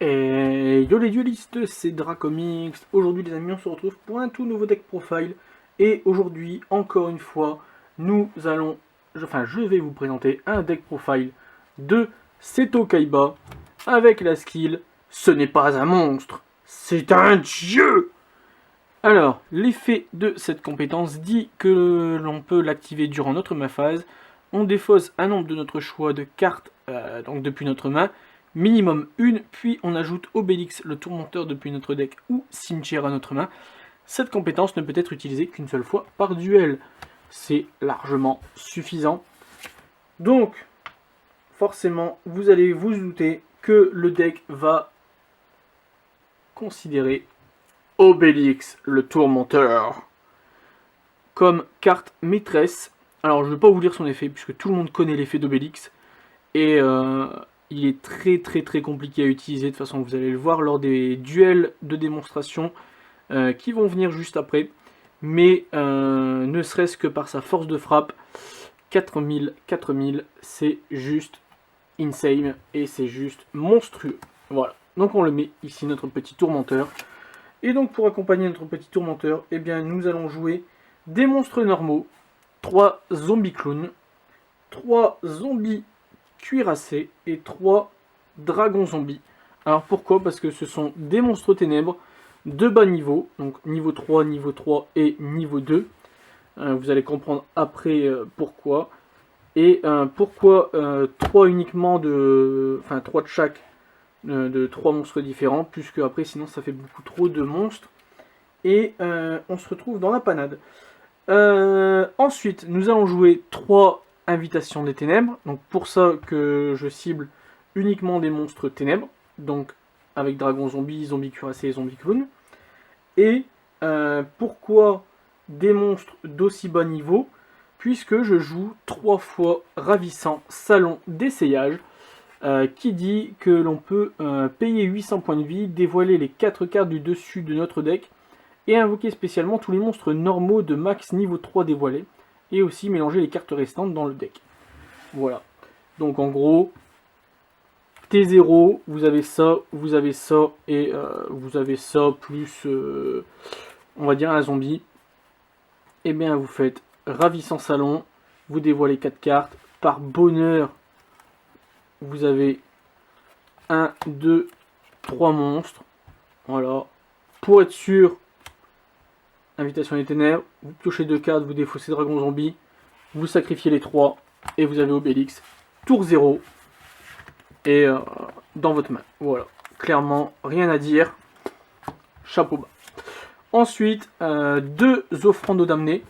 Et yo les duelistes, c'est Dracomix. Aujourd'hui les amis, on se retrouve pour un tout nouveau deck profile. Et aujourd'hui, encore une fois, je vais vous présenter un deck profile de Seto Kaiba avec la skill Ce n'est pas un monstre, c'est un dieu. Alors, l'effet de cette compétence dit que l'on peut l'activer durant notre main phase. On défausse un nombre de notre choix de cartes, donc depuis notre main, minimum une, puis on ajoute Obélix, le tourmenteur depuis notre deck, ou Cimetière à notre main. Cette compétence ne peut être utilisée qu'une seule fois par duel. C'est largement suffisant. Donc, forcément, vous allez vous douter que le deck va considérer Obélix, le tourmenteur, comme carte maîtresse. Alors, je ne vais pas vous lire son effet, puisque tout le monde connaît l'effet d'Obélix. Et il est très compliqué à utiliser. De toute façon, vous allez le voir lors des duels de démonstration qui vont venir juste après. Mais ne serait-ce que par sa force de frappe, 4000, c'est juste insane. Et c'est juste monstrueux. Voilà. Donc on le met ici, notre petit tourmenteur. Et donc pour accompagner notre petit tourmenteur, eh bien, nous allons jouer des monstres normaux, 3 zombies clowns, 3 zombies cuirassés et 3 dragons zombies. Alors pourquoi? Parce que ce sont des monstres ténèbres de bas niveau, donc niveau 3 et niveau 2. Vous allez comprendre après pourquoi. Et pourquoi 3 uniquement de... Enfin 3 de chaque, de 3 monstres différents, puisque après sinon ça fait beaucoup trop de monstres. Et on se retrouve dans la panade. Ensuite, nous allons jouer 3 invitations des ténèbres. Donc pour ça que je cible uniquement des monstres ténèbres. Donc avec dragon zombie, zombie cuirassé et zombie clown. Et pourquoi des monstres d'aussi bas niveau? Puisque je joue 3 fois ravissant salon d'essayage. Qui dit que l'on peut payer 800 points de vie, dévoiler les 4 cartes du dessus de notre deck et invoquer spécialement tous les monstres normaux de max niveau 3 dévoilés et aussi mélanger les cartes restantes dans le deck. Voilà. Donc en gros, T0, vous avez ça et vous avez ça plus, on va dire, un zombie. Et bien vous faites ravissant salon, vous dévoilez 4 cartes, par bonheur vous avez 1, 2, 3 monstres. Voilà. Pour être sûr, invitation des ténèbres, vous piochez 2 cartes, vous défaussez dragon zombie, vous sacrifiez les 3 et vous avez Obélix. Tour 0. Et dans votre main. Voilà. Clairement, rien à dire. Chapeau bas. Ensuite, 2 offrandes aux damnés.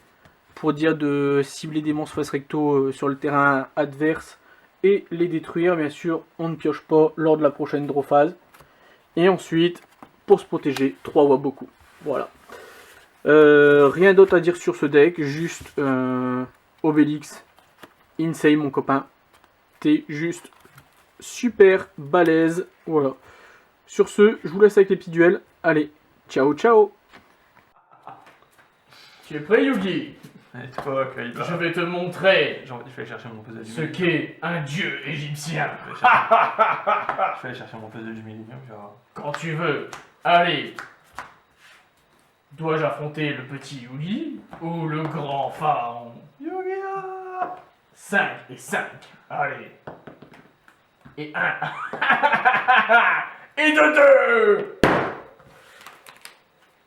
Pour dire de cibler des monstres face recto sur le terrain adverse et les détruire. Bien sûr, on ne pioche pas lors de la prochaine draw phase. Et ensuite, pour se protéger, 3 Waboku. Voilà. Rien d'autre à dire sur ce deck, juste Obélix, insane mon copain. T'es juste super balèze. Voilà. Sur ce, je vous laisse avec les petits duels. Allez, ciao ciao. Tu es prêt, Yugi? Et toi, Kaiba? Je vais te montrer Je vais aller chercher mon puzzle du ce millénium. qu'est un dieu égyptien. Je vais aller chercher mon puzzle du millénium, tu verras. Quand tu veux. Allez. Dois-je affronter le petit Yugi ou le grand pharaon? Yugi-ah! 5 et 5. Allez. Et 1. Et de 2.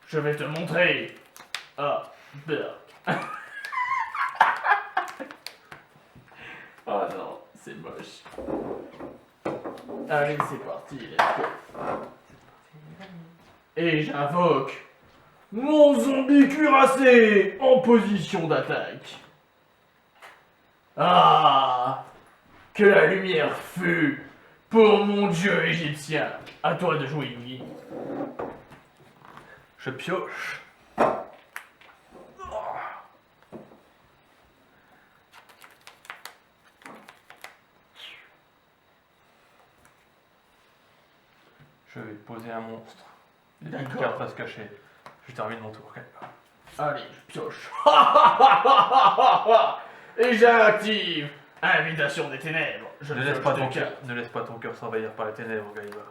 Je vais te montrer. Ah, bah. Oh non, c'est moche. Allez, c'est parti, let's go. Et j'invoque mon zombie cuirassé en position d'attaque. Ah, que la lumière fût pour mon dieu égyptien. À toi de jouer, Yugi. Je pioche. Je vais poser un monstre. Une D'accord. carte va se cacher. Je termine mon tour, Kaiba. Allez, je pioche. Et j'active Invitation des ténèbres. Je Ne laisse pas ton cœur s'envahir par les ténèbres, Kaiba.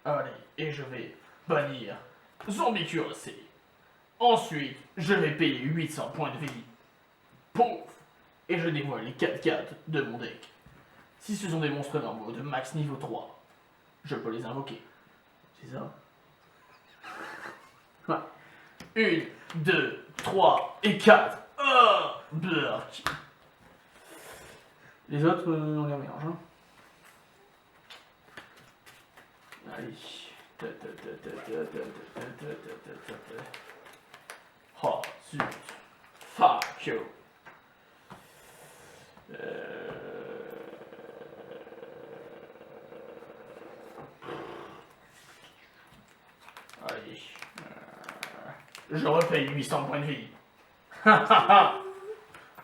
Allez, et je vais bannir Zombie cuirassé. Ensuite, je vais payer 800 points de vie. Pouf! Et je dévoile les 4 cartes de mon deck. Si ce sont des monstres normaux de max niveau 3, je peux les invoquer. C'est ça? Voilà. 1, 2, 3 et 4. Oh, burk. Les autres, on les mélange. Hein. Allez. Oh, zut. Fuck you. Allez. Je repaye 800 points de vie.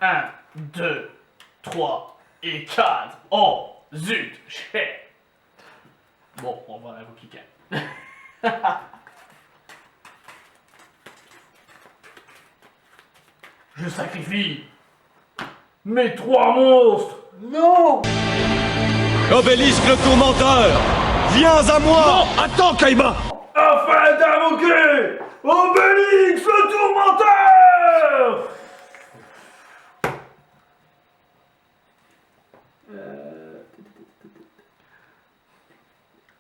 1, 2, 3 et 4. Oh, zut, shit. Bon, on va invoquer quelqu'un. Je sacrifie mes 3 monstres. Non! Obélisque le tourmenteur! Viens à moi! Non, attends, Kaiba! Afin d'invoquer Obélix le tourmenteur.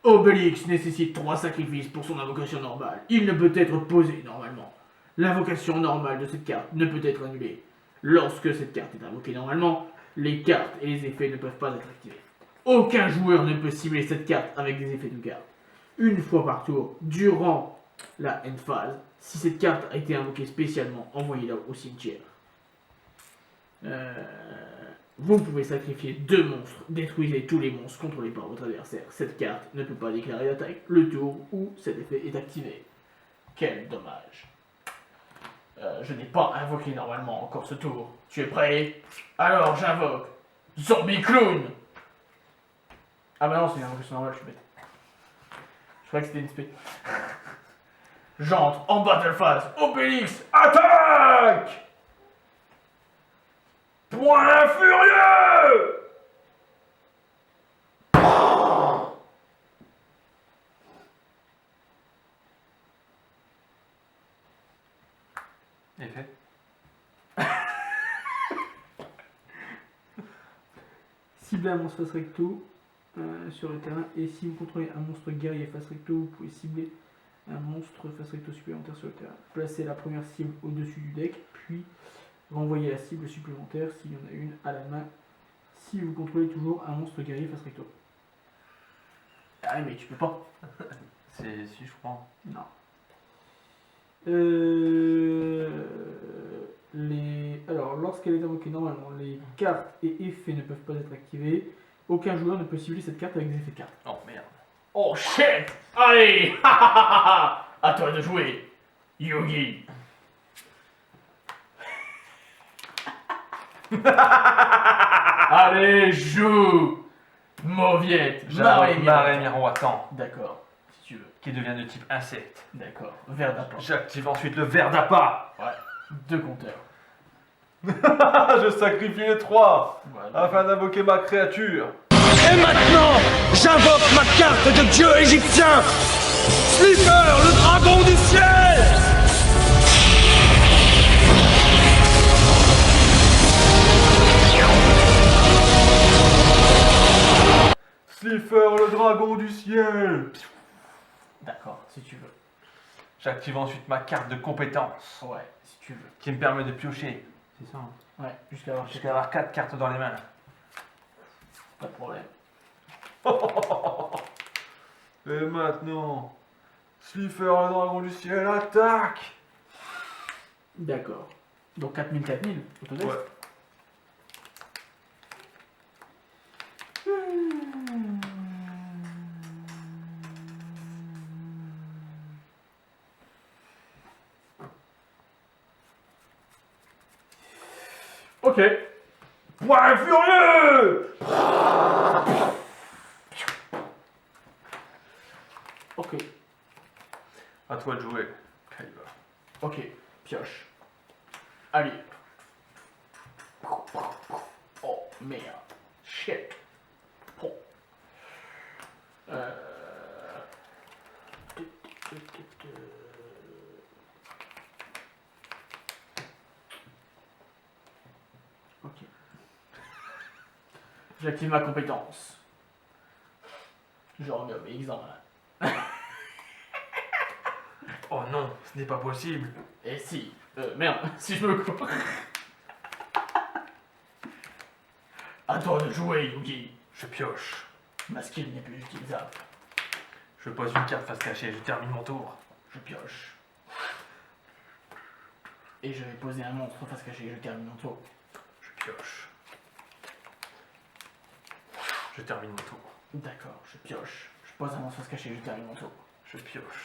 Obélix nécessite 3 sacrifices pour son invocation normale. Il ne peut être posé normalement. L'invocation normale de cette carte ne peut être annulée. Lorsque cette carte est invoquée normalement, les cartes et les effets ne peuvent pas être activés. Aucun joueur ne peut cibler cette carte avec des effets de carte. Une fois par tour, durant la end phase, si cette carte a été invoquée spécialement, envoyez-la au cimetière. Vous pouvez sacrifier 2 monstres, détruisez tous les monstres contrôlés par votre adversaire. Cette carte ne peut pas déclarer d'attaque le tour où cet effet est activé. Quel dommage. Je n'ai pas invoqué normalement encore ce tour. Tu es prêt? Alors j'invoque Zombie Clown. Ah bah non, c'est une invocation normale, je suis bête. Je croyais que c'était une spé. J'entre en battle phase. Obélix, attaque! Point furieux! Effet. Ciblez un monstre face recto sur le terrain, et si vous contrôlez un monstre guerrier face recto, vous pouvez cibler un monstre face recto supplémentaire sur le terrain. Placez la première cible au-dessus du deck, puis renvoyez la cible supplémentaire s'il y en a une à la main, si vous contrôlez toujours un monstre guerrier face recto. Ah mais tu peux pas. C'est si je crois. Non. Alors, lorsqu'elle est invoquée normalement, les cartes et effets ne peuvent pas être activés. Aucun joueur ne peut cibler cette carte avec des effets de carte. Oh merde. Oh shit! Allez! À toi de jouer, Yogi! Allez, joue! Mauviette! Marée miroitant, D'accord, si tu veux. qui devient de type insecte. D'accord. Verre d'appât. J'active ensuite le ver d'appât. Ouais. 2 compteurs. Je sacrifie les 3 Voilà. afin d'invoquer ma créature. Et maintenant, j'invoque ma carte de dieu égyptien! Slipper, le dragon du ciel! Slipper, le dragon du ciel. D'accord, si tu veux. J'active ensuite ma carte de compétence, Ouais, si tu veux. qui me permet de piocher. C'est ça. Ouais, jusqu'à avoir Jusqu'à avoir 4 cartes dans les mains. pas de problème. Et maintenant, Slipper, le dragon du ciel, attaque. D'accord. Donc 4000, 4000, autodesk. Ouais. Ok. Point furieux! Ok. À toi de jouer. Kaiba. Ok. Pioche. Allez. Oh merde. Shit. Oh. Ok. J'active ma compétence. Je regarde mes exemples. Oh non, ce n'est pas possible. Et si. Merde, si je me cours. À toi de jouer, Yugi. Je pioche. Ma skill n'est plus utilisable. Je pose une carte face cachée, je termine mon tour. Je pioche. Et je vais poser un monstre face cachée, je termine mon tour. Je pioche. Je termine mon tour. D'accord, je pioche. Je pose un monstre face cachée, je termine mon tour. Je pioche.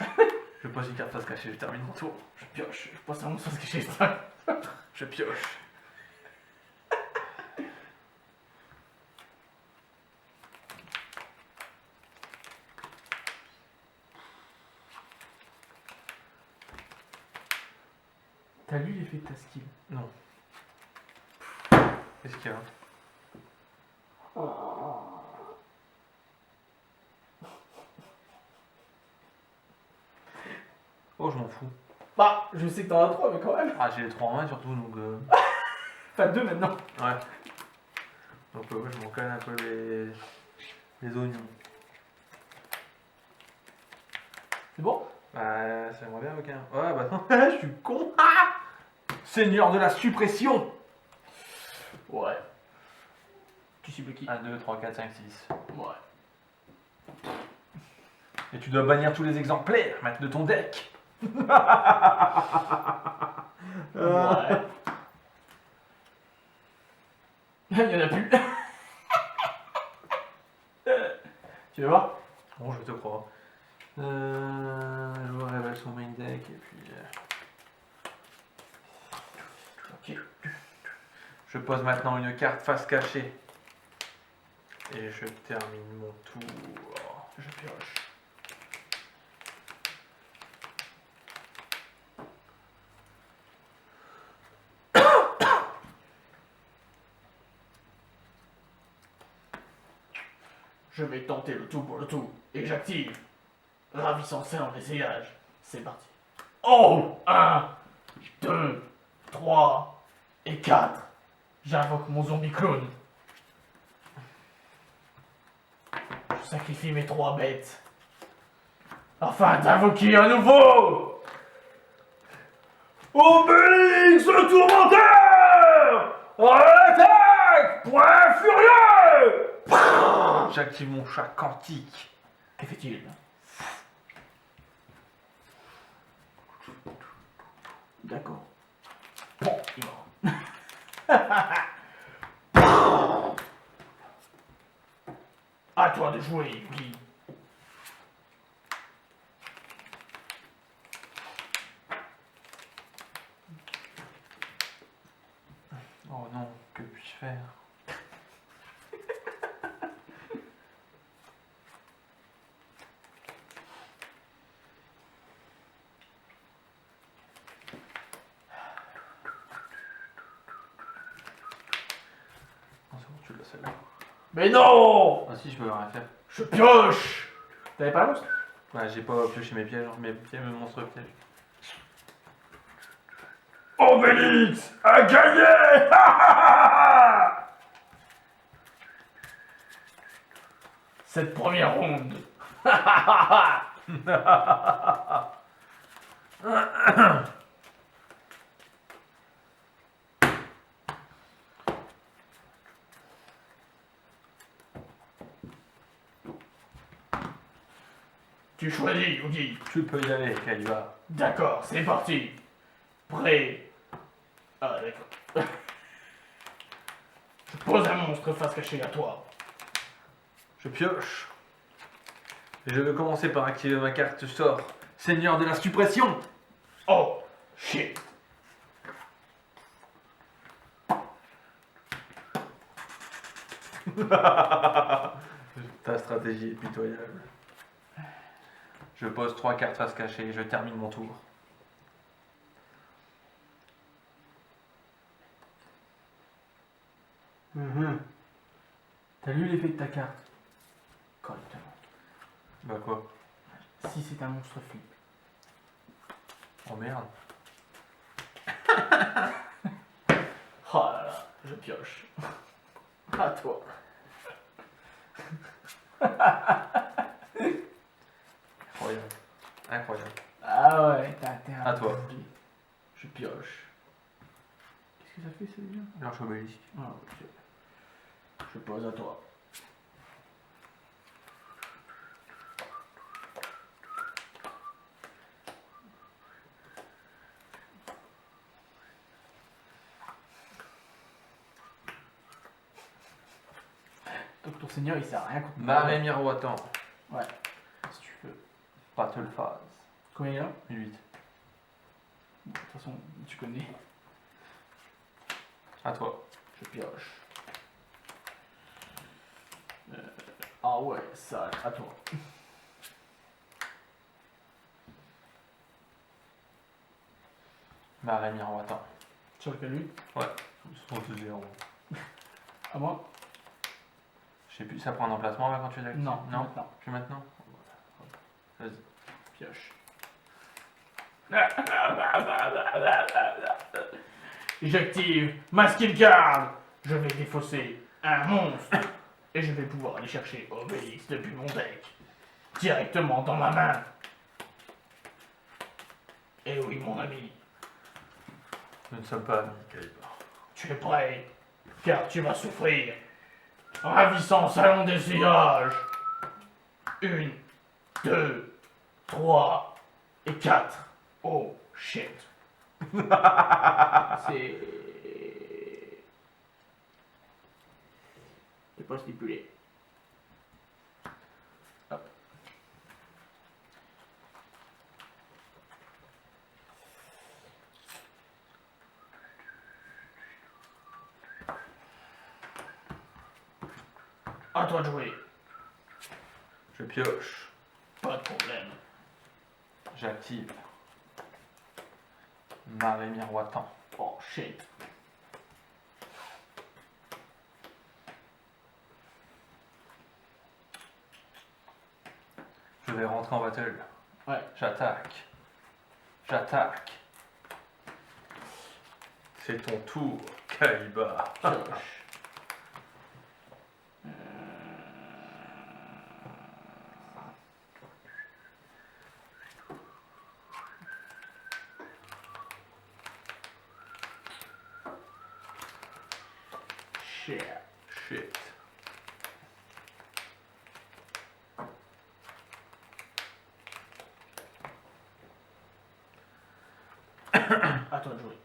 Je pose une carte face cachée, je termine mon tour. Je pioche. Je pose un monstre face cachée, je termine. Je pioche. T'as lu l'effet de ta skill? Non. Qu'est-ce qu'il y a? Oh, je m'en fous. Bah, je sais que t'en as 3, mais quand même. Ah, j'ai les 3 en main surtout, donc... Enfin, 2 maintenant. Ouais. Donc ouais, je m'en colle un peu les oignons. C'est bon? Bah, ça aimerait bien avec un... Ouais, bah non, je suis con. Seigneur de la suppression. Ouais. Tu cibles qui? 1, 2, 3, 4, 5, 6. Ouais. Et tu dois bannir tous les exemplaires, maître de ton deck. Ouais. Il y en a plus. Tu veux voir? Bon, je te crois. Je révèle son main deck et puis... Ok. Je pose maintenant une carte face cachée. Et je termine mon tour. Je pioche. Je vais tenter le tout pour le tout. Et j'active. Ravissant salon d'essayage. C'est parti. Oh! 1, 2, 3 et 4. J'invoque mon zombie clone. Je sacrifie mes 3 bêtes. Afin d'invoquer un nouveau! Obélix le tourmenteur! À l'attaque! Point furieux! J'active mon chat quantique. Que fait-il? D'accord. Bon, il est mort. À toi de jouer, Yugi. Oh non, que puis-je faire? Non, c'est bon, tu l'as celle-là. Mais non! Ah si, je peux rien faire. Je pioche! T'avais pas l'os? Ouais, j'ai pas pioché mes pièges, mes monstres pièges. Obélix a gagné! Cette première ronde. Tu choisis, Yugi. Tu peux y aller, Kaiba. D'accord, c'est parti. Prêt. Ah, d'accord. Je pose un monstre face cachée à toi. Je pioche. Et je vais commencer par activer ma carte sort. Seigneur de la suppression. Oh, shit. Ta stratégie est pitoyable. Je pose 3 cartes face cachée et je termine mon tour. T'as lu l'effet de ta carte? Correctement. Bah quoi? Si c'est un monstre flip, Oh merde. Oh là là, je pioche. À toi. Incroyable. Incroyable. Ah ouais, t'es un À toi. zombie. Je pioche. Qu'est-ce que ça fait celui-là? L'arche obélisque. Ah ok. Je pose à toi. Donc ton seigneur il sert à rien contre moi. Marée miroitant. Ouais, si tu veux. Battle phase. Combien il y a? 8. Bon, de toute façon, tu connais. À toi. Je pioche. Ah ouais, ça, à toi. Marée miroitant. Sur lequel lui? Ouais. Sur 0. À moi? Je sais plus, ça prend un emplacement là quand tu l'actives? Non, Non. maintenant. Plus maintenant? Vas-y. Pioche. J'active ma skill card. Je vais défausser un monstre. Et je vais pouvoir aller chercher Obélix depuis mon deck. Directement dans ma main. Et oui, mon ami. Nous ne sommes pas amis, Kaiba. Tu es prêt? Car tu vas souffrir. Ravissant salon d'essayage. 1, 2, 3 et 4. Oh shit. C'est pas stipulé. Hop. À toi de jouer. Je pioche. Pas de problème. J'active. Marée miroitant. Oh shit. Je vais rentrer en battle. Ouais. J'attaque. J'attaque. C'est ton tour, Kaiba. Pioche. Shit. Shit. À toi de jouer.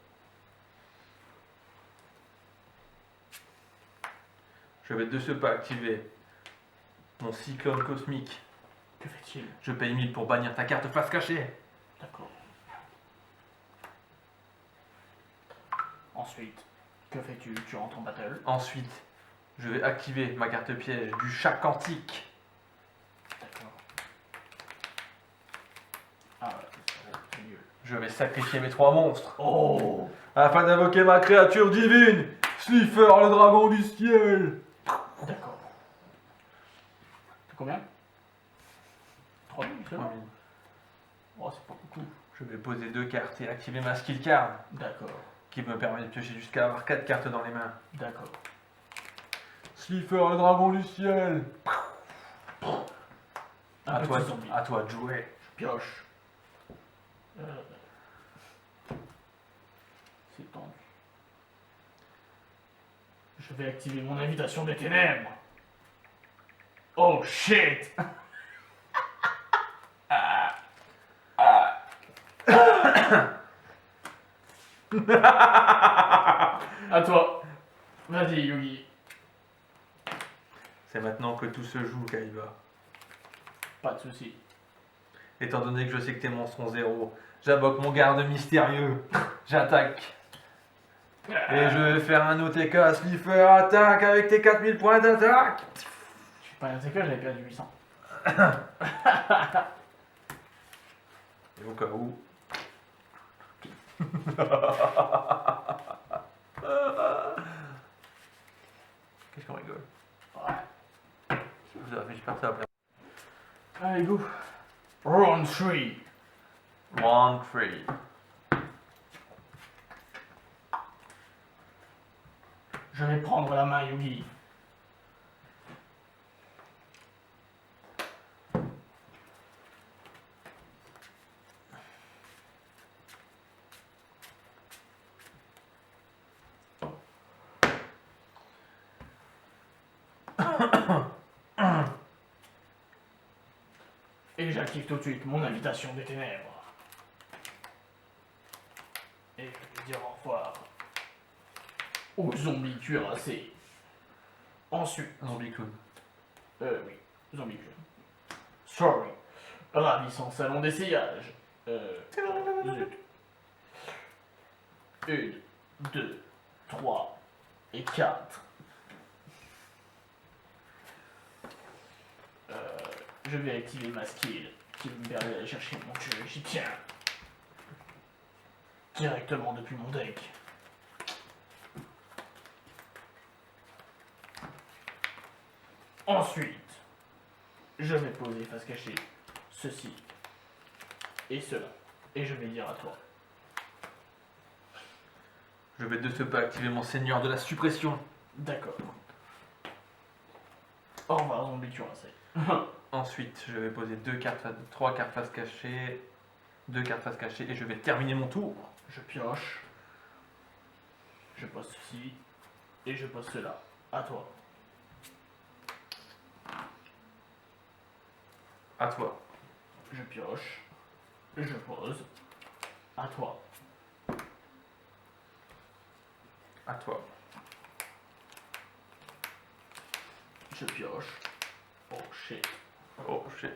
Je vais de ce pas activer mon cyclone cosmique. Que fait-il? Je paye 1000 pour bannir ta carte face cachée. D'accord. Ensuite, que fais-tu? Tu rentres en battle. Ensuite, je vais activer ma carte piège du chat quantique. D'accord. Ah ouais, c'est mieux. Je vais sacrifier mes 3 monstres Oh! afin d'invoquer ma créature divine, Slipher le dragon du ciel. D'accord. C'est combien? 3000 seulement? Oh, c'est pas beaucoup. Je vais poser 2 cartes et activer ma skill card D'accord. qui me permet de piocher jusqu'à avoir 4 cartes dans les mains. D'accord. Slipher le dragon du ciel. Un À petit toi, zombie. à toi de jouer. Je pioche. C'est tendu. Je vais activer mon invitation des ténèbres. Oh shit! À toi. Vas-y, Yugi. C'est maintenant que tout se joue, Kaiba. Pas de soucis. Étant donné que je sais que tes monstres sont 0, j'invoque mon garde mystérieux. J'attaque. Et je vais faire un OTK Slipher attaque avec tes 4000 points d'attaque. Je suis pas un TK, j'avais perdu 800. Et au cas où. Qu'est-ce qu'on rigole? Ouais. Vous avez fait super ça après. Allez, go. Round 3. Round 3. Je vais prendre la main, Yugi. Et j'active tout de suite mon invitation des ténèbres. Et je vais dire au revoir aux zombies cuirassés. Ensuite... Zombie clown. Oui, zombie clown. Sorry. Ravissant salon d'essayage. Zut. 1, 2, 3 et 4. Je vais activer ma skill qui me permet d'aller chercher mon dieu égyptien directement depuis mon deck. Ensuite, je vais poser face cachée ceci et cela. Et je vais dire à toi. Je vais de ce pas activer mon seigneur de la suppression. D'accord. Au revoir, zombie cuirassé. Ensuite, je vais poser 3 cartes face cachée, 2 cartes face cachée et je vais terminer mon tour. Je pioche. Je pose ceci. Et je pose cela. À toi. À toi. Je pioche. Je pose. À toi. À toi. Je pioche. Oh shit. Oh shit.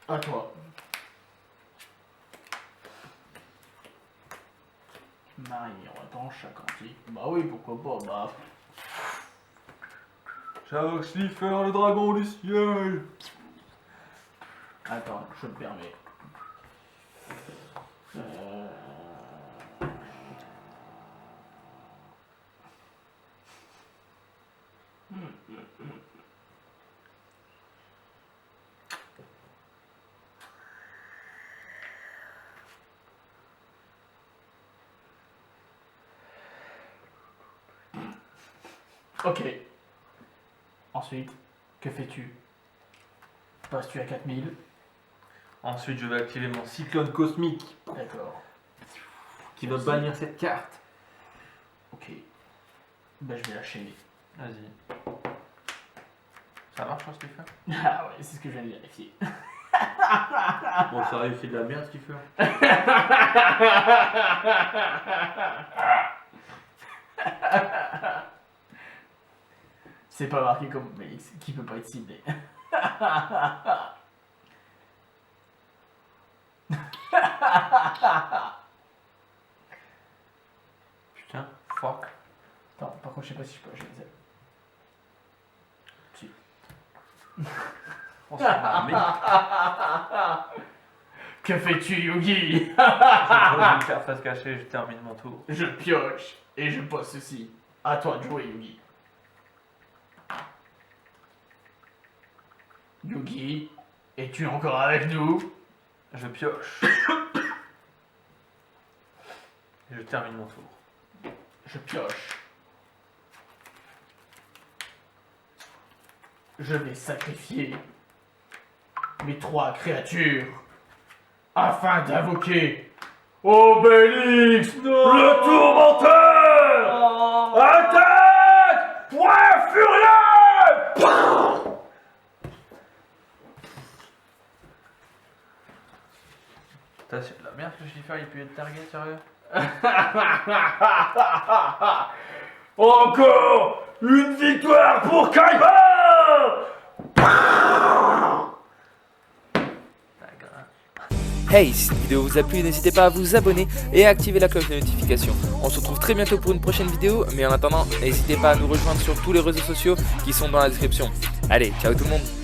À toi. Marie, attends, chaque antique. Bah oui, pourquoi pas, bah. Shark Sniffer, le dragon du ciel. Attends, je me permets. Ok. Ensuite, que fais-tu? Passes-tu à 4000? Ensuite, je vais activer mon cyclone cosmique D'accord. qui va bannir cette carte. Ok. Ben je vais lâcher. Vas-y. Ça marche, hein, Sniffer? Ah ouais, c'est ce que je viens de vérifier. Bon, ça réussit de la merde, Sniffer. C'est pas marqué comme Mélix, qui peut pas être ciblé. Putain, fuck. Attends, par contre, je sais pas si je peux lâcher les ailes. Si. On s'est armé. Que fais-tu, Yugi? Je pose une carte face cachée, je termine mon tour. Je pioche et je pose ceci. À toi de jouer, Yugi. Yugi, es-tu encore avec nous? Je pioche. Et je termine mon tour. Je pioche. Je vais sacrifier mes 3 créatures afin d'invoquer Obélix, le tourmenteur. Attaque! Point furieux! Putain, c'est de la merde que Sniffer, il peut être target, sérieux? Encore une victoire pour Kaiba! Hey, si cette vidéo vous a plu, n'hésitez pas à vous abonner et à activer la cloche de notification. On se retrouve très bientôt pour une prochaine vidéo, mais en attendant, n'hésitez pas à nous rejoindre sur tous les réseaux sociaux qui sont dans la description. Allez, ciao tout le monde!